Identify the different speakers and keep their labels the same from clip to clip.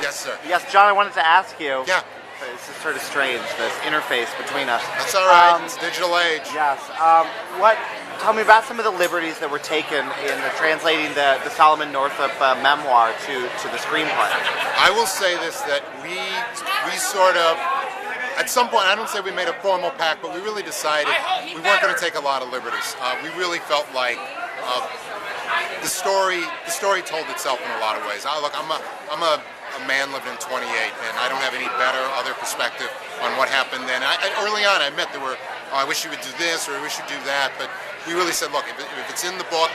Speaker 1: Yes, sir.
Speaker 2: Yes, John, I wanted to ask you.
Speaker 1: Yeah.
Speaker 2: This is sort of strange, this interface between us.
Speaker 1: That's all right. It's digital age.
Speaker 2: Yes. Tell me about some of the liberties that were taken in translating the Solomon Northrup memoir to the screenplay.
Speaker 1: I will say this, that we sort of, at some point, I don't say we made a formal pact, but we really decided we weren't going to take a lot of liberties. We really felt like the story told itself in a lot of ways. Look, I'm a man living in 28, and I don't have any better other perspective on what happened then. Early on, I admit there were, I wish you would do this, or I wish you'd do that, but we really said, look, if it's in the book,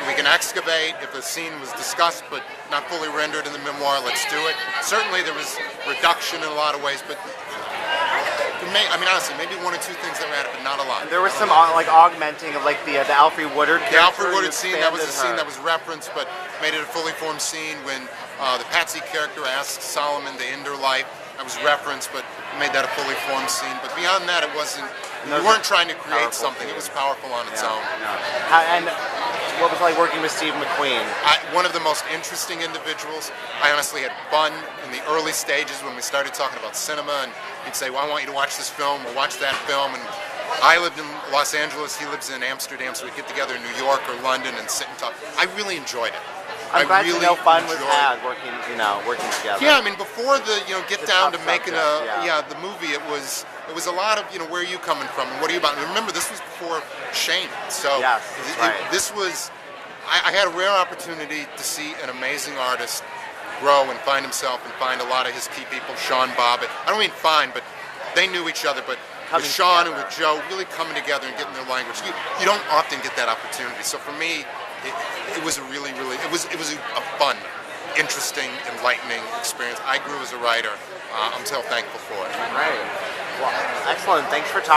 Speaker 1: we can excavate. If the scene was discussed but not fully rendered in the memoir, let's do it. Certainly there was reduction in a lot of ways, but honestly, maybe one or two things that were added, but not a lot.
Speaker 2: There was some augmenting of the Alfre Woodard character.
Speaker 1: The Alfre Woodard scene, that was a scene that was referenced, but made it a fully formed scene when the Patsy character asked Solomon to end her life. That was referenced, but made that a fully formed scene. But beyond that, it wasn't. We weren't trying to create something. It was powerful on its own.
Speaker 2: And what was it like working with Steve McQueen?
Speaker 1: One of the most interesting individuals. I honestly had fun in the early stages when we started talking about cinema, and he'd say, well, I want you to watch this film or watch that film. And I lived in Los Angeles, he lives in Amsterdam, so we'd get together in New York or London and sit and talk. I really enjoyed it.
Speaker 2: I'm glad really fun was had working together.
Speaker 1: Yeah, I mean, before the get down to making the movie, it was a lot of where are you coming from and what are you about. And remember, this was before Shane, so
Speaker 2: yes,
Speaker 1: this was. I had a rare opportunity to see an amazing artist grow and find himself and find a lot of his key people. Sean, Bob. I don't mean find, but they knew each other. But with Sean and with Joe, really coming together and getting their language, you don't often get that opportunity. So for me. It was a really, it was a fun, interesting, enlightening experience. I grew as a writer. I'm so thankful for it.
Speaker 2: Great. Well, excellent. Thanks for talking.